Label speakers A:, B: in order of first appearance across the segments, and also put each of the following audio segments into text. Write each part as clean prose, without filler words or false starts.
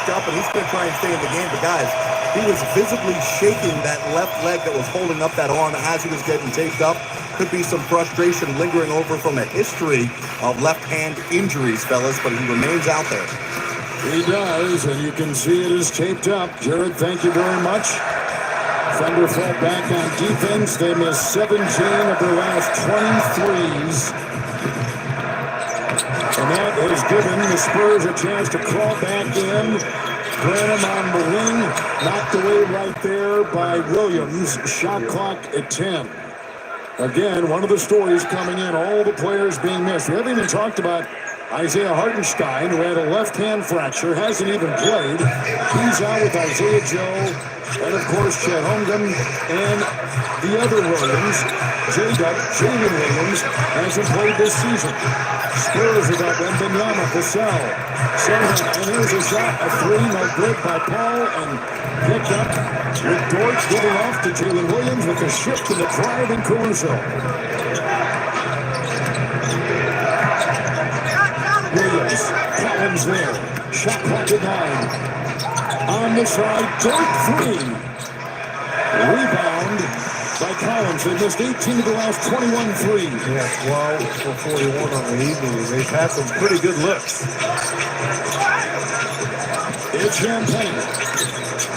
A: taped up, and he's going to try and stay in the game. But guys, he was visibly shaking that left leg that was holding up that arm as he was getting taped up. Could be some frustration lingering over from a history of left hand injuries, fellas, but he remains out there.
B: He does, and you can see it is taped up. Jared, thank you very much. Thunder fall back on defense. They missed 17 of their last 23s. And that has given the Spurs a chance to crawl back in. Branham on the wing, knocked away right there by Williams. Shot clock at 10. Again, one of the stories coming in, all the players being missed. We haven't even talked about Isaiah Hartenstein, who had a left hand fracture, hasn't even played. He's out with Isaiah Joe, and of course Chet Holmgren, and the other Williams, Jalen Williams, hasn't played this season. Spurs without Wembanyama, Vassell, and there's a shot, a three, no good by Paul, and picked up with Dort giving off to Jalen Williams with a shift to the drive in Caruso. Williams, Collins there, shot clock at 9. On the side, Dort three. Rebound by Collins. They missed 18 of the last 21 threes.
C: Yeah, 12 for 41 on the evening. They've had some pretty good looks.
B: It's Champagne.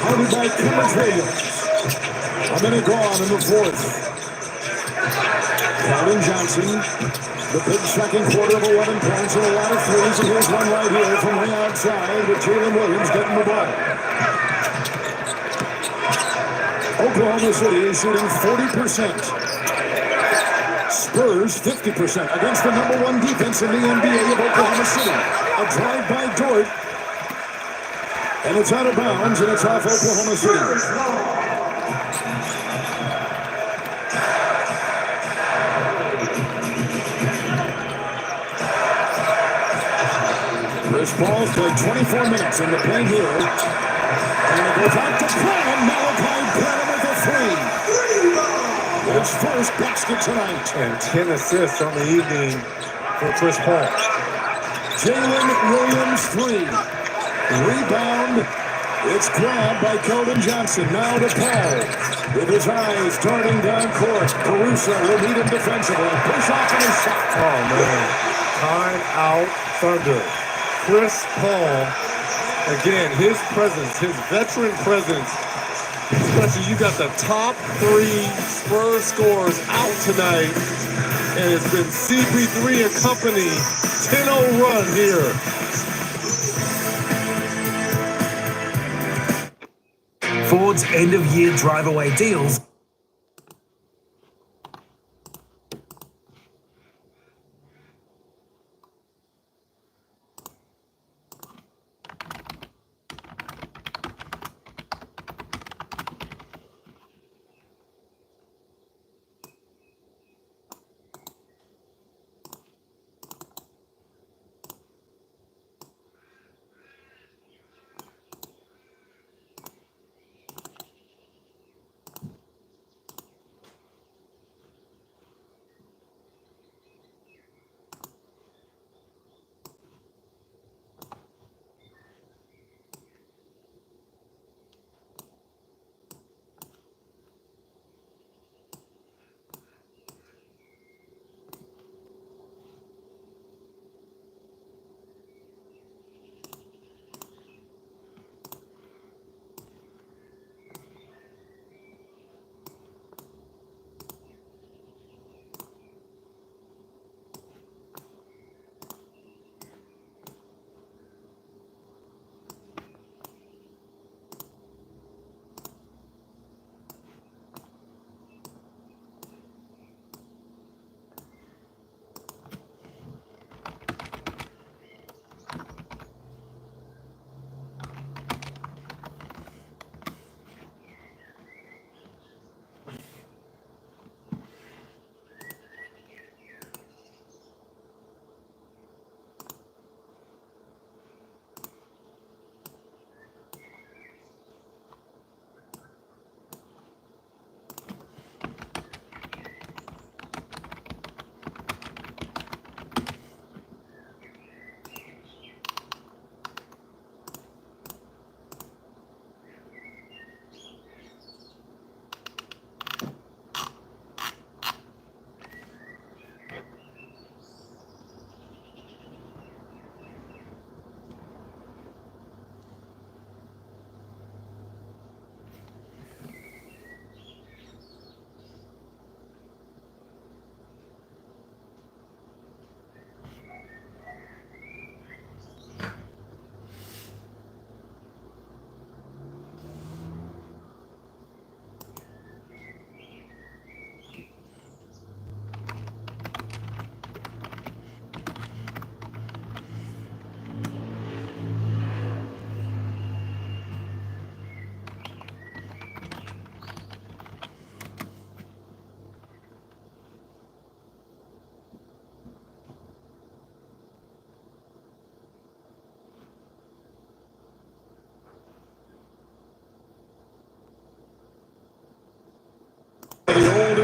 B: Hardy by Cummins Williams. A minute gone in the fourth. Keldon Johnson. The big second quarter of 11 points and a lot of threes. And here's one right here from the outside with Jalen Williams getting the ball. Oklahoma City is shooting 40%. Spurs 50% against the #1 defense in the NBA of Oklahoma City. A drive by Dort. And it's out of bounds, and it's off Oklahoma City. Chris Paul's played 24 minutes in the paint here. And it goes out to Branham. Malachi Branham with a three. His first basket tonight.
C: And 10 assists on the evening for Chris Paul.
B: Jalen Williams three. Rebound. It's grabbed by Keldon Johnson. Now to Paul. With his eyes turning down court. Caruso will meet him defensively. Push off and a shot.
C: Oh, man. Time out Thunder. Chris Paul, again, his presence, his veteran presence, especially you got the top 3 Spurs scorers out tonight, and it's been CP3 and company, 10-0 run here.
D: Ford's end-of-year drive-away deals.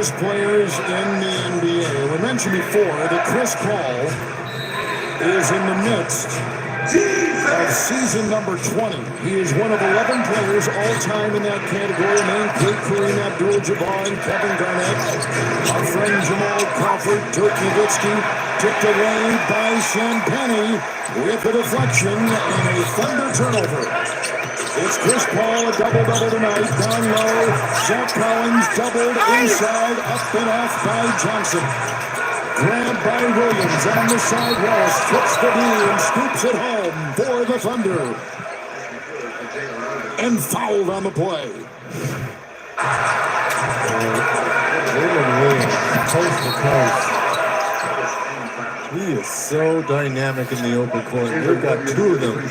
B: youngest players in the NBA. We mentioned before that Chris Paul is in the midst of season number 20. He is one of 11 players all-time in that category. Named Kareem Abdul-Jabbar and Kevin Garnett. Our friend Jamal Crawford, Dirk Nowitzki, tipped away by Champagny with a deflection and a Thunder turnover. It's Chris Paul, a double-double tonight, down low. Zach Collins doubled inside, up and off by Johnson. Grabbed by Williams on the side wall, strips the D and scoops it home for the Thunder. And fouled on the play.
C: Jalen Williams, coast to coast. He is so dynamic in the open court. They've got two of them,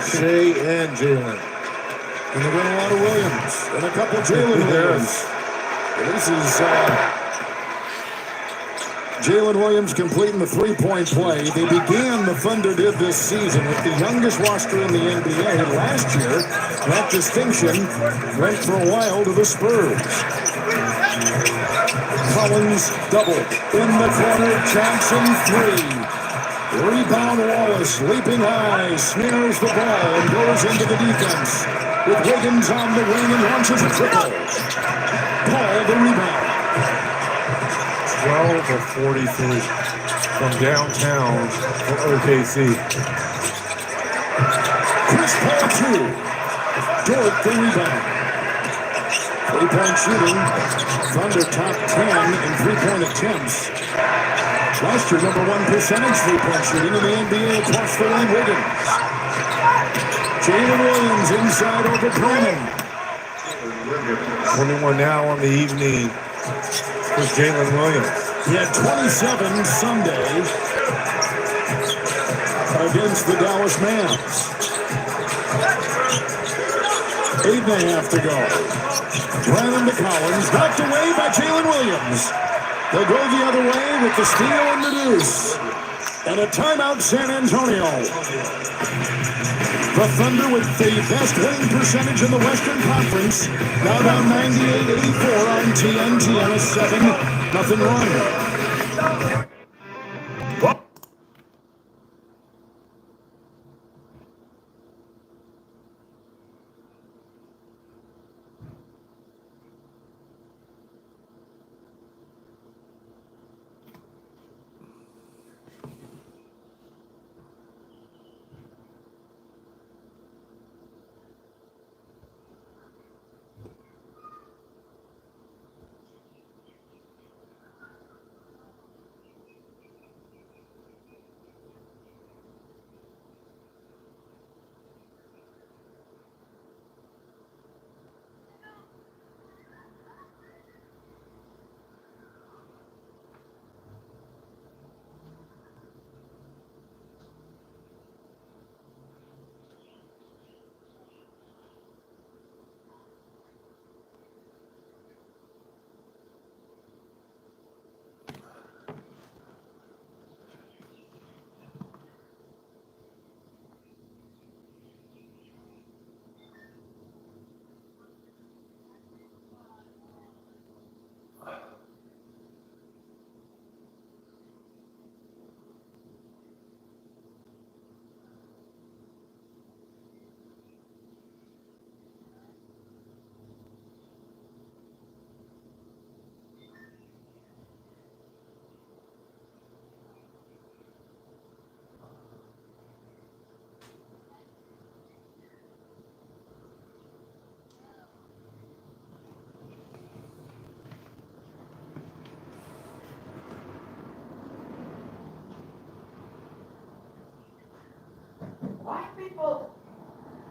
C: Shea and Jalen.
B: And they've got a lot of Williams and a couple Jalen Williams. This is Jalen Williams completing the three-point play. They began, the Thunder did this season, with the youngest roster in the NBA. Last year, that distinction went for a while to the Spurs. Collins double in the corner. Johnson three. Rebound Wallace leaping high, smears the ball and goes into the defense. With Wiggins on the wing and launches a triple. Paul the rebound.
C: 12 of 43 from downtown for OKC.
B: Chris Paul two. Dort the rebound. Three-point shooting. Thunder top 10 in three-point attempts. Last year, number one percentage three-point shooting in the NBA across the line. Wiggins. Jalen Williams inside over Brennan.
C: 21 now on the evening for Jalen Williams.
B: He had 27 Sunday against the Dallas Mavs. 8.5 to go. Brennan to Collins, knocked away by Jalen Williams. They'll go the other way with the steal and the deuce. And a timeout, San Antonio. The Thunder with the best winning percentage in the Western Conference. Now down 98-84 on TNT on a 7-0 run.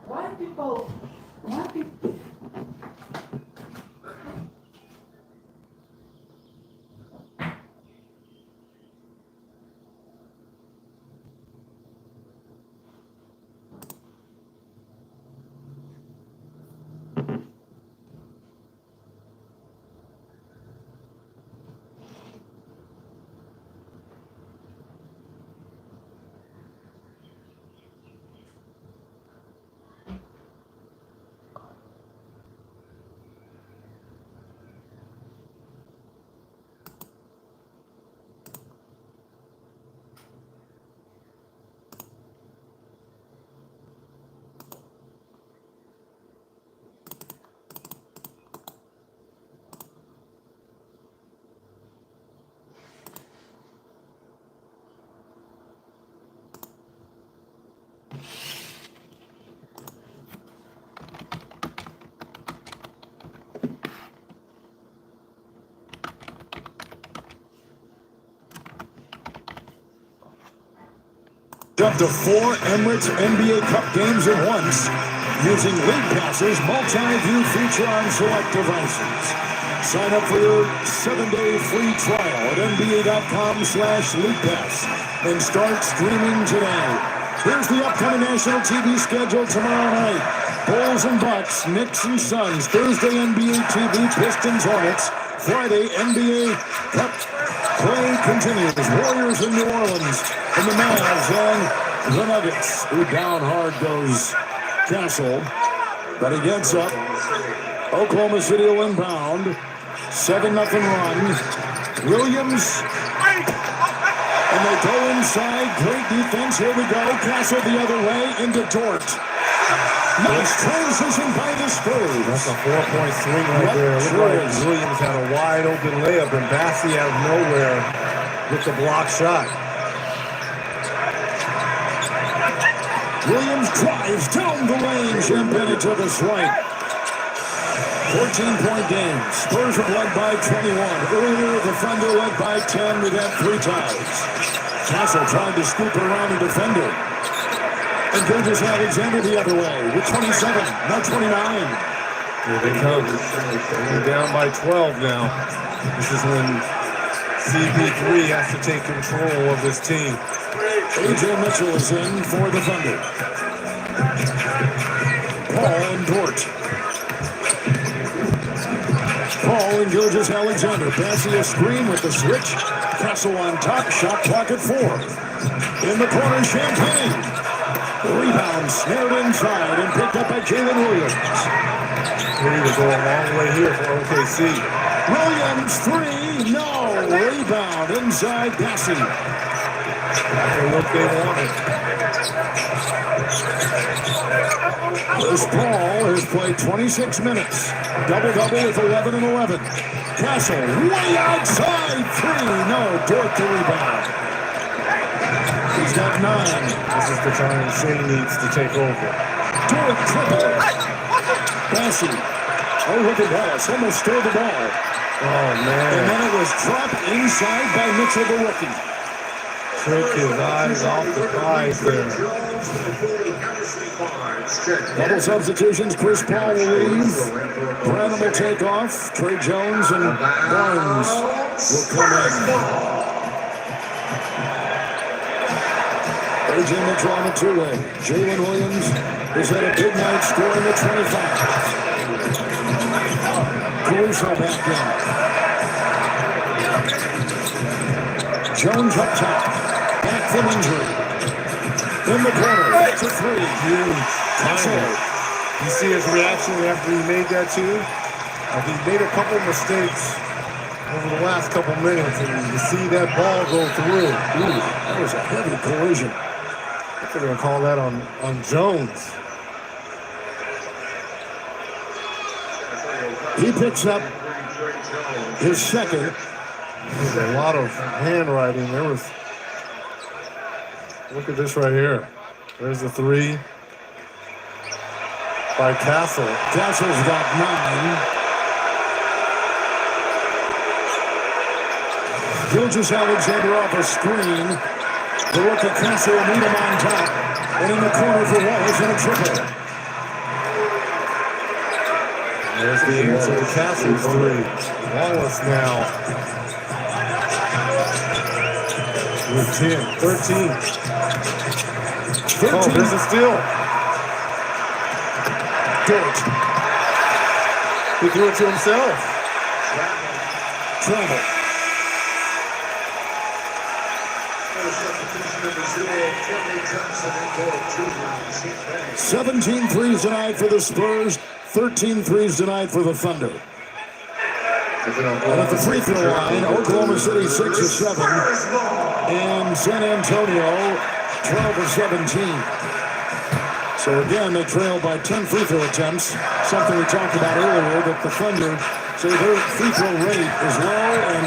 E: White people.
B: up to 4 Emirates NBA Cup games at once using League Pass's multi-view feature on select devices. Sign up for your 7-day free trial at NBA.com/LeaguePass and start streaming today. Here's the upcoming national TV schedule tomorrow night. Bulls and Bucks, Knicks and Suns. Thursday, NBA TV, Pistons, Hornets. Friday, NBA Cup play continues. Warriors in New Orleans. And the Mavs and the Nuggets. Who down hard goes Castle. But he gets up. Oklahoma City will inbound. 7-0 run. Williams. And they go inside. Great defense. Here we go. Castle the other way into Dort. Nice transition by the Spurs.
C: That's a 4-point swing right there. It looked like Williams had a wide open layup and Bassey out of nowhere with the block shot.
B: Williams drives down the lane. Champagne to the swipe. 14-point game. Spurs have led by 21. Earlier, the Thunder led by 10. We've had 3 ties. Castle tried to scoop it around the defender. And Gilgeous Alexander the other way with 27, now 29.
C: Here they come. They're down by 12 now. This is when CP3 has to take control of this team.
B: A.J. Mitchell is in for the Thunder. Paul and Dort. Paul and Gilgeous Alexander. Passing a screen with the switch. Castle on top. Shot clock at 4. In the corner, Champagne. Rebound snared inside and picked up by Jalen Williams.
C: Ready to go a long way here for OKC.
B: Williams 3, no. Rebound inside Bassey.
C: That's the look they wanted.
B: Chris Paul has played 26 minutes. Double-double with 11 and 11. Castle way outside 3, no. Dort the rebound. He's got 9.
C: This is the time Shane needs to take over.
B: Dort triple. Bassey. Oh, look at Wallace. Almost stole the ball.
C: Oh, man.
B: And then it was dropped inside by Mitchell, the rookie.
C: Took his eyes off the prize there.
B: Double substitutions. Chris Paul will leave. Branham will take off. Trey Jones and Barnes will come in. A.J. Mitchell on the 2-way. Jalen Williams has had a big night scoring at 25. Caruso back in. Jones up top. Back from injury. In the corner. That's a 3.
C: Huge. You see his reaction after he made that too? He made a couple mistakes over the last couple minutes, and you see that ball go through.
B: Ooh, that was a heavy collision.
C: They're going to call that on Jones.
B: He picks up his second.
C: There's a lot of handwriting. Look at this right here. There's the 3 by Castle.
B: Castle's got 9. Gilgeous Alexander off a screen. The rookie Castle will meet him on top. And in the corner for Wallace and a triple.
C: There's the answer to Castle's 3. Wallace now with 10, 13. Oh, there's a steal.
B: Dort.
C: He threw it to himself.
B: Travel. 17 threes tonight for the Spurs, 13 threes tonight for the Thunder. And at the free throw line, Oklahoma City 6 of 7, and San Antonio 12 of 17. So again, they trail by 10 free throw attempts, something we talked about earlier, that the Thunder say their free throw rate is low and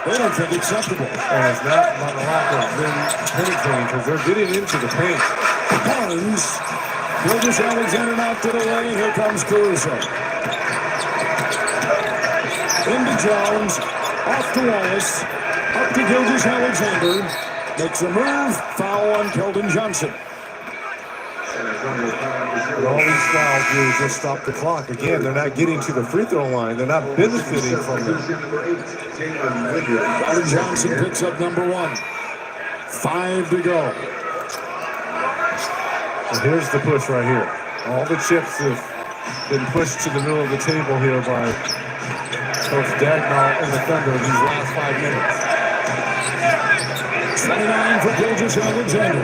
B: they don't think acceptable.
C: And it's not by the lack of them penetrating, because they're getting into the paint.
B: Barnes, Gilgeous Alexander knocked it away, and here comes Caruso. Into Jones, off to Wallace, up to Gilgeous Alexander. Makes a move. Foul on Keldon Johnson.
C: What all these fouls do is just stop the clock. Again, they're not getting to the free throw line. They're not benefiting from it.
B: Keldon Johnson picks up number 1. 5 to go.
C: And here's the push right here. All the chips have been pushed to the middle of the table here by Coach Dagnall and the Thunder these last 5 minutes.
B: 29 for Gilgis Alexander.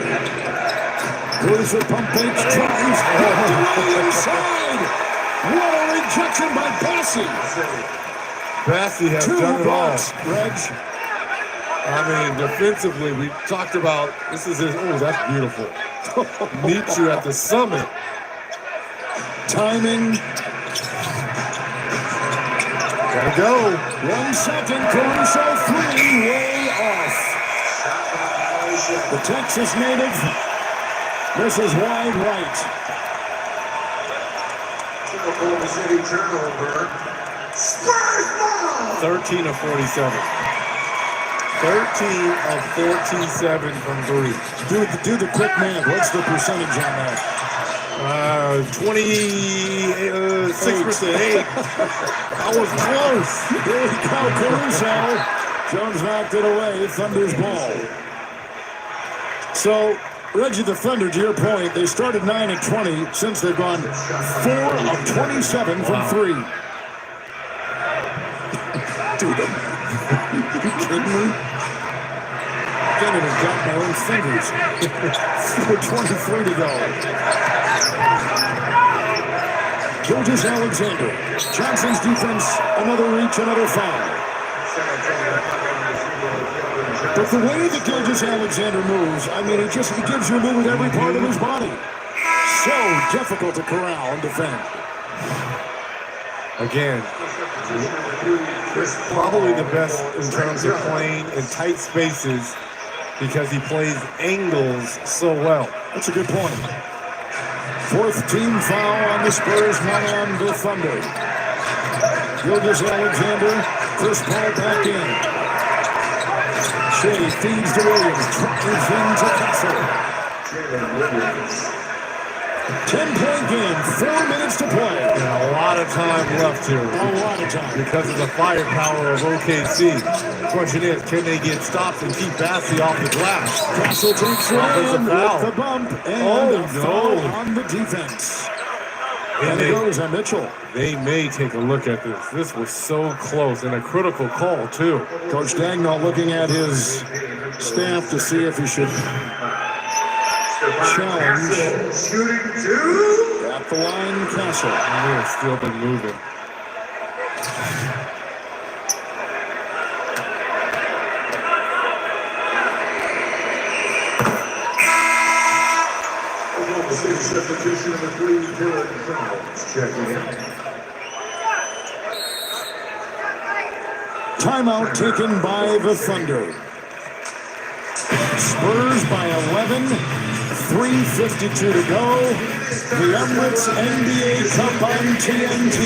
B: Goes for pump fakes, tries, inside. What a rejection by Bassey.
C: Bassey has
B: 2
C: done it all.
B: blocks, Reg.
C: I mean, defensively, we talked about, this is his, oh, that's beautiful. Meet you at the summit.
B: Timing.
C: Gotta go.
B: 1 second, Caruso 3, way off. The Texas native misses wide right.
F: Oklahoma City turnover. Spurs ball!
C: 13 of 47. 13 of 47 from 3.
B: Do the quick math. What's the percentage on that?
C: 26%. Hey, I was close.
B: Here we go, Caruso. Jones knocked it away. Thunder's ball. So, Reggie, the Thunder, to your point, they started 9 of 20. Since they've gone 4 of 27 from 3. Dude, are you kidding me? I can't even count my own fingers. 4:23 to go. Gilgis Alexander. Johnson's defense, another reach, another foul. But the way that Gilgis Alexander moves, I mean, he gives you a move with every part of his body. So difficult to corral and defend.
C: Again, probably the best in terms of playing in tight spaces because he plays angles so well.
B: That's a good point. 4th team foul on the Spurs, one on the Thunder. Gilgis Alexander, Chris Paul back in. Shea feeds to Williams, drives into Kessler. 10-point game, 4 minutes to play.
C: And a lot of time left here.
B: A lot of time.
C: Because of the firepower of OKC. The question is, can they get stops and keep Bassey off the glass?
B: Kessler takes it
C: Offensive
B: in
C: foul.
B: with the bump and a foul on the defense. And it goes on Mitchell.
C: They may take a look at this. This was so close and a critical call, too.
B: Coach Dagnall looking at his staff to see if he should challenge.
F: Shooting 2.
B: At the line, Castle.
C: And they've still been moving.
F: Oklahoma City substitution number 3, Dylan Jones checking in.
B: Timeout taken by the Thunder. Spurs by 11. 3:52 to go. The Emirates NBA Cup on TNT.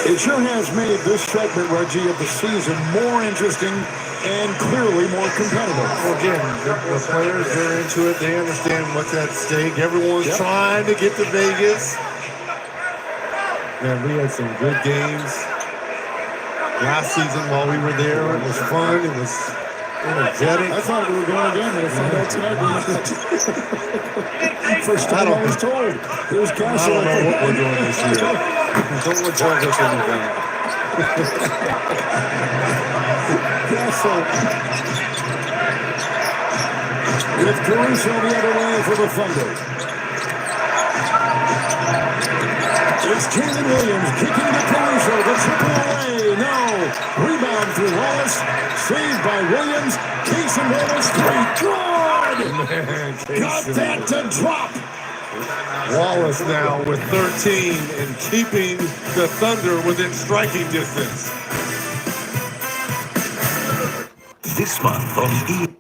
B: It sure has made this segment, Reggie, of the season more interesting and clearly more competitive.
C: Well, again, the players, they're into it. They understand what's at stake. Everyone's trying to get to Vegas. Man, we had some good games last season while we were there. It was fun. It was energetic.
B: I thought we were going again, but I found out tonight we're not. First time I was told. Here's Castle.
C: I don't know what we're doing this year. Someone tells us anything.
B: Castle. With Caruso the other way for the Thunder. It's Jalen Williams kicking to Caruso. The triple away. No. Rebound through Wallace. Saved by Williams. Casey Wallace. Three. Good.
C: Man,
B: Got that to drop.
C: Wallace now with 13 and keeping the Thunder within striking distance.
D: This month on E!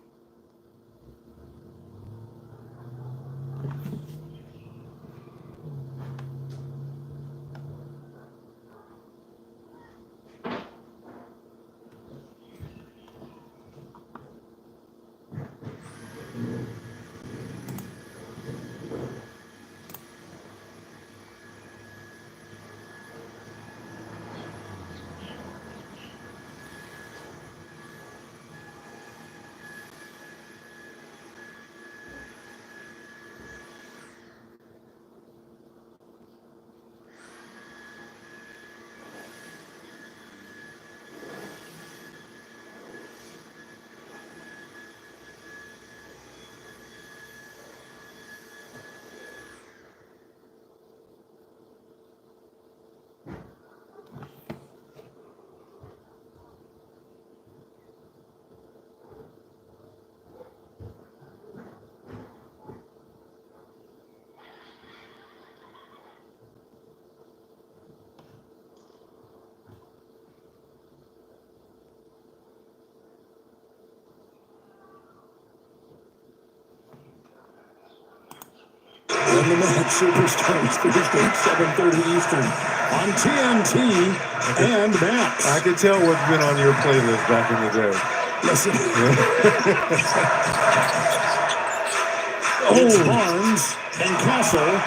B: And the match Superstars Thursday, 7:30 Eastern on TNT and Max.
C: I can tell what's been on your playlist back in the day.
B: Listen. It's Barnes and Castle.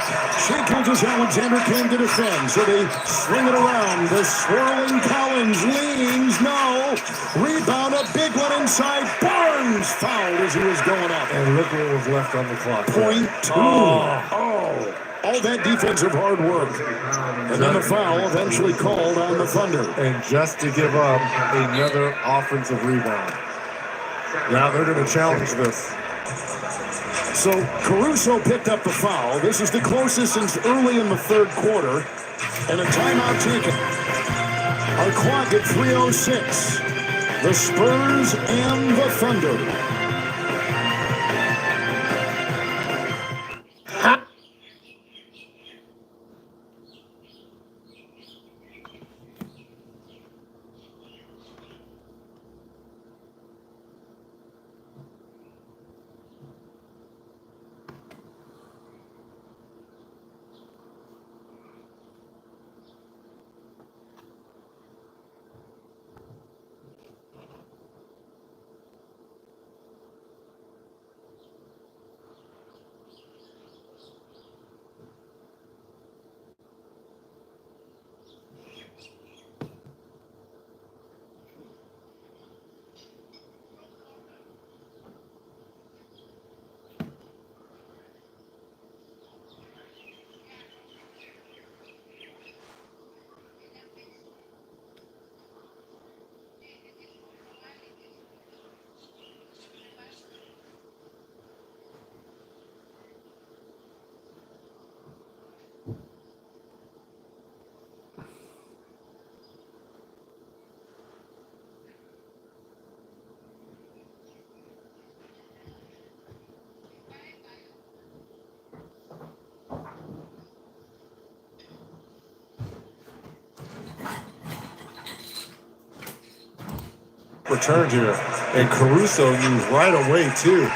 B: Shea Gilgeous-Alexander came to defend, so they swing it around. The swirling Collins leans, no. Rebound, a big one inside. Barnes fouled as he was going up.
C: And look what was left on the clock.
B: Point two. All that defensive hard work. And then the foul eventually called on the Thunder.
C: And just to give up another offensive rebound. Now they're going to challenge this.
B: So Caruso picked up the foul. This is the closest since early in the third quarter. And a timeout taken. Our clock at 3:06. The Spurs and the Thunder.
C: Returned here, and Caruso knew right away too.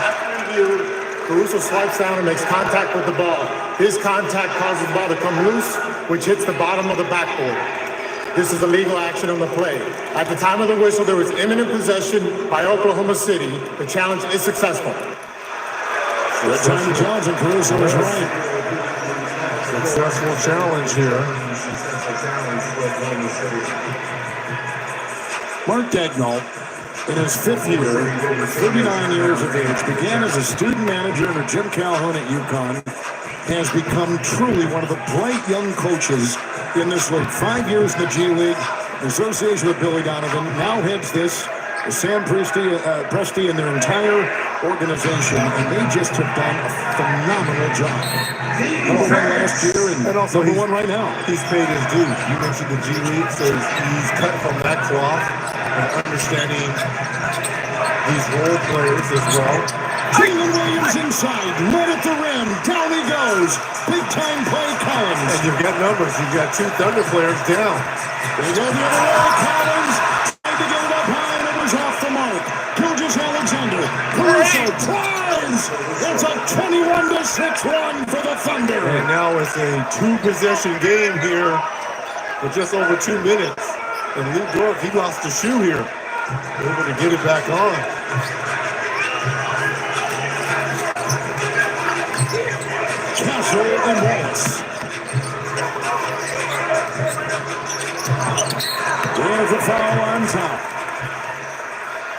F: After review,
G: Caruso swipes down and makes contact with the ball. His contact causes the ball to come loose, which hits the bottom of the backboard. This is illegal action on the play. At the time of the whistle, there was imminent possession by Oklahoma City. The challenge is successful.
B: That time the challenge, and Caruso was right.
C: Successful challenge here.
B: Mark Dagnall, in his 5th year, 39 years of age, began as a student manager under Jim Calhoun at UConn, has become truly one of the bright young coaches in this league. 5 years in the G League, association with Billy Donovan, now heads this, Sam Presti and their entire organization, and they just have done a phenomenal job. Number 1 last year and also number 1 right now.
C: He's paid his dues. You mentioned the G League, so he's cut from that cloth and understanding these role players as well.
B: Jalen Williams inside, right at the rim, down he goes. Big time play, Collins.
C: And you've got numbers. You've got 2 Thunder players down.
B: They go the other way, Collins tried to get it up high and it was off the mark. Gilgeous-Alexander, Caruso tries. It's a 21-6 run for the Thunder.
C: And now it's a 2-possession game here with just over 2 minutes. And Luke Dork, he lost a shoe here. Able to get it back on.
B: Castle and Wallace. There's a foul on top.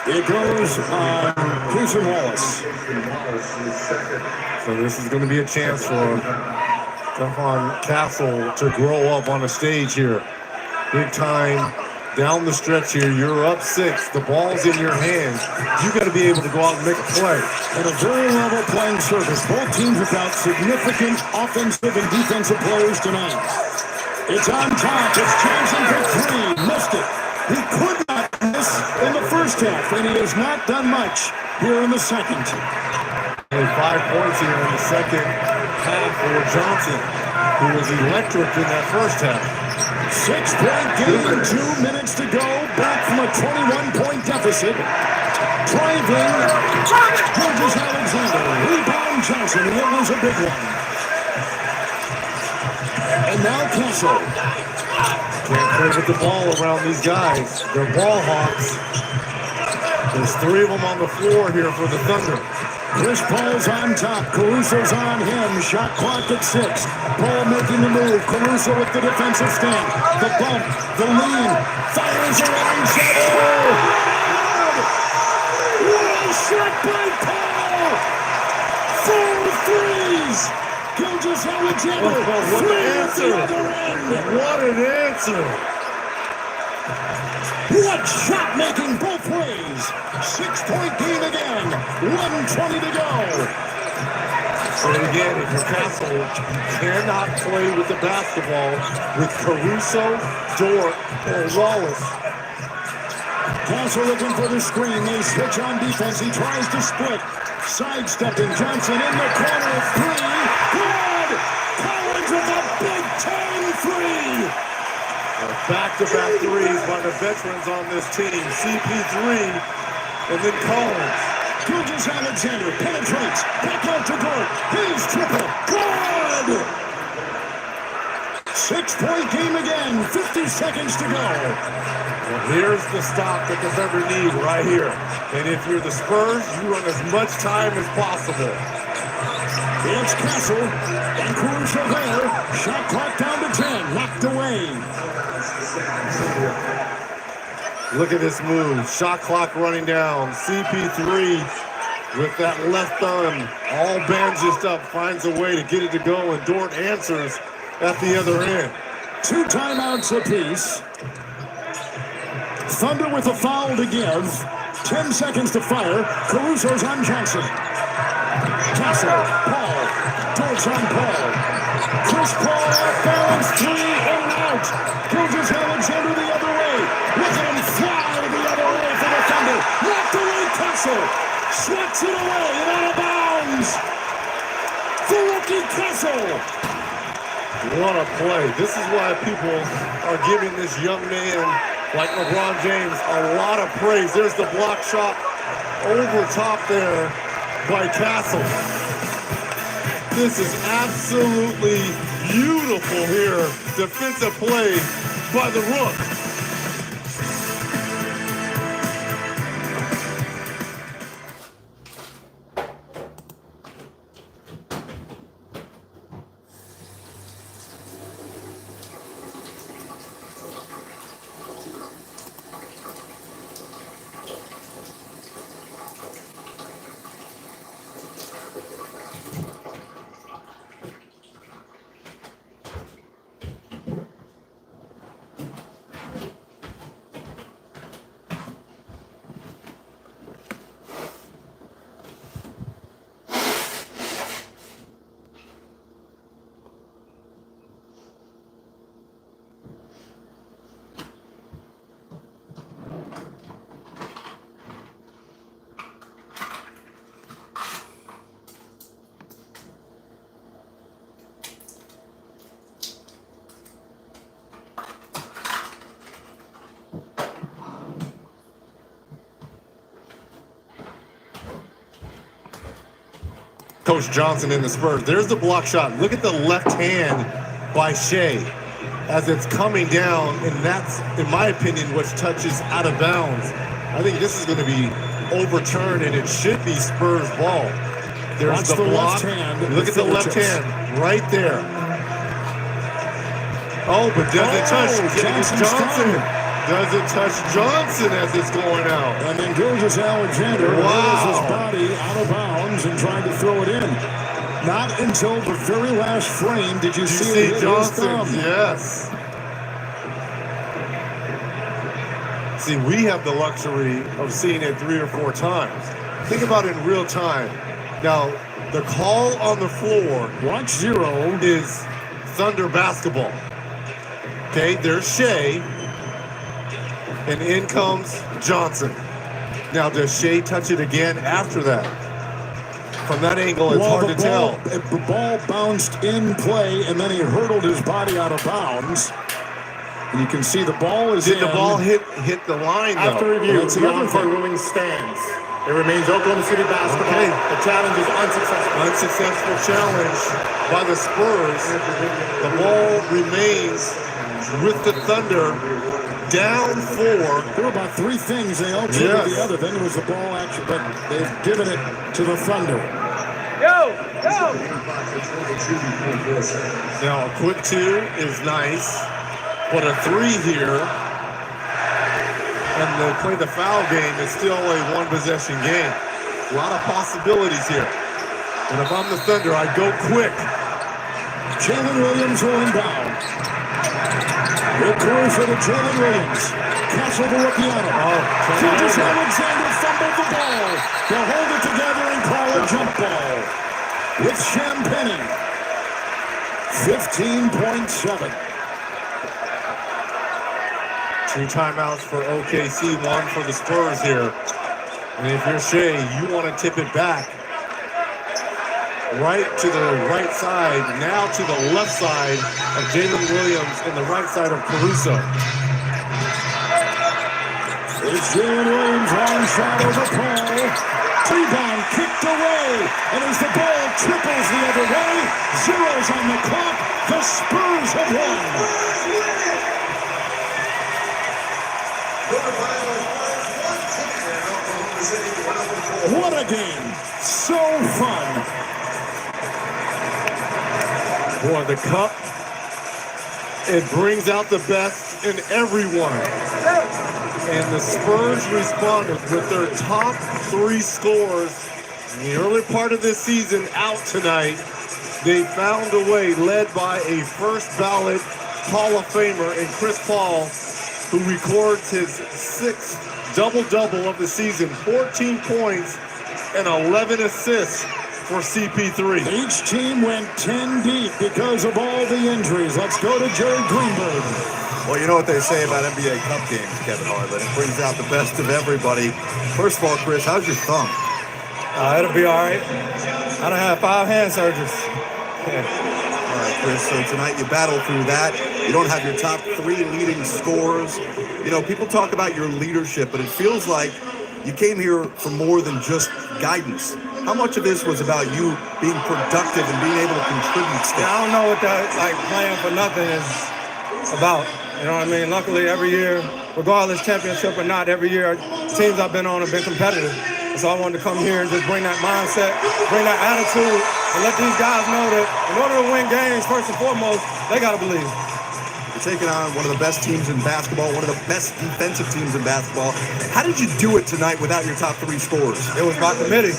B: It goes on Casey Wallace.
C: So this is going to be a chance for Stephon Castle to grow up on a stage here. Big time down the stretch here. You're up 6. The ball's in your hands. You got to be able to go out and make a play.
B: And a very level playing surface. Both teams have got significant offensive and defensive players tonight. It's on top. It's Johnson for 3. Missed it. He could not miss in the first half, and he has not done much here in the second.
C: Only 5 points here in the second half for Johnson, who was electric in that first half.
B: 6-point game, 2 minutes to go. Back from a 21-point deficit. Driving, Gilgeous-Alexander. Rebound Johnson. It was a big one. And now Castle.
C: Can't play with the ball around these guys. They're ball hawks. There's 3 of them on the floor here for the Thunder.
B: Chris Paul's on top. Caruso's on him. Shot clock at 6. Paul making the move. Caruso with the defensive stand. The bump. The lean. Fires a long shot. Oh! What a shot by Paul! 4 threes. Gilgeous-Alexander.
C: What an answer! What an answer!
B: What shot making both ways. 6-point game again. 1:20 to go.
C: So again, if you're Castle, you cannot play with the basketball with Caruso, Dort, or Wallace.
B: Castle looking for the screen. They switch on defense. He tries to split. Sidestepping Johnson in the corner. 3. Good! Collins with a Big Ten 3.
C: Back-to-back threes by the veterans on this team. CP3 and then Collins.
B: Gilgeous-Alexander penetrates. Back out to Dort. His triple. Good! 6-point game again. 50 seconds to go.
C: Well, here's the stop that the Thunder need right here. And if you're the Spurs, you run as much time as possible.
B: It's Castle and Caruso there. Shot clock down to 10. Knocked away.
C: Look at this move. Shot clock running down. CP3 with that left thumb all bandaged up finds a way to get it to go, and Dort answers at the other end.
B: 2 timeouts apiece. Thunder with a foul to give. 10 seconds to fire. Caruso's on Johnson. Castle, Paul. Dort's on Paul. Chris Paul off balance. 3 in and out. Gilgeous-Alexander the other way. Look at him fly the other way for the Thunder. Knocked away Castle. Swats it away and out of bounds. The rookie Castle.
C: What a play. This is why people are giving this young man, like LeBron James, a lot of praise. There's the block shot over top there by Castle. This is absolutely beautiful here. Defensive play by the Rook. Coach Johnson in the Spurs. There's the block shot. Look at the left hand by Shea as it's coming down, and that's, in my opinion, what touches out of bounds. I think this is going to be overturned, and it should be Spurs ball. There's the block.
B: Left hand.
C: Look at the left hand right there. Oh, but does it touch Johnson? Does it touch Johnson as it's going out?
B: And then Gilgeous Alexander rolls his body out of bounds and trying to throw it in. Not until the very last frame did you see it hit
C: Johnson.
B: his thumb.
C: Yes. See, we have the luxury of seeing it 3 or 4 times. Think about it in real time. Now, the call on the floor,
B: Watch 0
C: is Thunder basketball. Okay, there's Shea. And in comes Johnson. Now, does Shea touch it again after that? From that angle, it's hard to tell.
B: The ball bounced in play, and then he hurdled his body out of bounds. And you can see the ball is in.
C: Did the ball hit the line, though?
G: After review,
B: That's
G: the
B: another
G: on-court
B: thing.
G: ruling stands. It remains Oklahoma City basketball.
C: Okay.
G: The challenge is unsuccessful.
C: Unsuccessful challenge by the Spurs. The ball remains with the Thunder down 4.
B: There were about 3 things they all did
C: Yes.
B: the other. Then it was the ball action, but they've given it to the Thunder.
C: Now, a quick 2 is nice, but a 3 here, and they play the foul game, it's still a 1-possession game. A lot of possibilities here. And if I'm the Thunder, I go quick.
B: Jalen Williams will inbound. Good throw for the Jalen Williams. Castle the rookie on him. Gilgeous Alexander fumbled the ball. They'll hold it together and call a jump ball. With Champagny. 15.7.
C: 2 timeouts for OKC, 1 for the Spurs here. And if you're Shea, you want to tip it back. Right to the right side, now to the left side of Jalen Williams and the right side of Caruso.
B: It's Jalen Williams, long shot over Paul. Rebound kicked away. And as the ball triples the other way, 0's on the clock. The Spurs have won. What a game. So fun.
C: Boy, the cup, it brings out the best in everyone. And the Spurs responded with their top 3 scorers in the early part of this season out tonight. They found a way, led by a first ballot Hall of Famer in Chris Paul, who records his 6th double-double of the season, 14 points and 11 assists for CP3.
B: Each team went 10 deep because of all the injuries. Let's go to Jerry Greenberg.
A: Well, you know what they say about NBA Cup games, Kevin Harlan. It brings out the best of everybody. First of all, Chris, how's your thumb?
H: It'll be all right. I don't have 5 hand surgeries.
A: All right, Chris, so tonight you battle through that. You don't have your top 3 leading scorers. You know, people talk about your leadership, but it feels like you came here for more than just guidance. How much of this was about you being productive and being able to contribute still?
H: I don't know what that like playing for nothing is about. You know what I mean? Luckily, every year, regardless championship or not, every year teams I've been on have been competitive. And so I wanted to come here and just bring that mindset, bring that attitude, and let these guys know that in order to win games, first and foremost, they got to believe.
A: You're taking on one of the best teams in basketball, one of the best defensive teams in basketball. How did you do it tonight without your top 3 scorers?
H: It was by committee.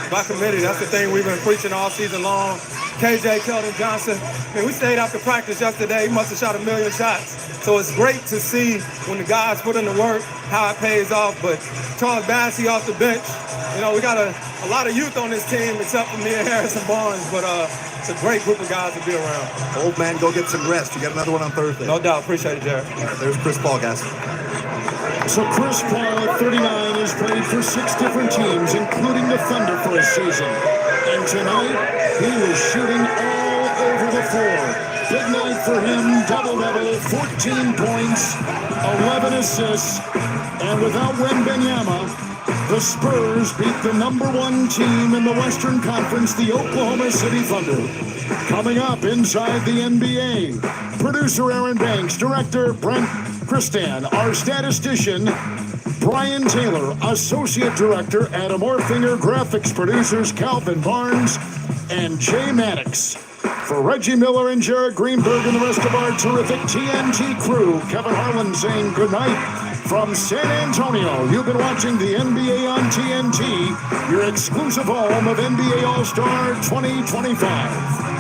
H: By committee. That's the thing we've been preaching all season long. KJ, Keldon Johnson. I mean, we stayed after practice yesterday. He must have shot 1 million shots. So it's great to see when the guys put in the work, how it pays off. But Charles Bassey off the bench. You know, we got a lot of youth on this team except for me and Harrison Barnes. But it's a great group of guys to be around.
A: Old man, go get some rest. You got another one on Thursday.
H: No doubt. Appreciate it, Jared.
A: All right, there's Chris Paul, guys.
B: So Chris Paul at 39 has played for 6 different teams, including the Thunder for a season. And tonight, he was shooting all over the floor. Big night for him, double-double, 14 points, 11 assists. And without Wembanyama, the Spurs beat the #1 team in the Western Conference, the Oklahoma City Thunder. Coming up inside the NBA, producer Aaron Banks, director Brent Christan, our statistician Brian Taylor, associate director Adam Orfinger, graphics producers Calvin Barnes and Jay Maddox. For Reggie Miller and Jared Greenberg and the rest of our terrific TNT crew, Kevin Harlan saying good night from San Antonio. You've been watching the NBA on TNT, your exclusive home of NBA All-Star 2025.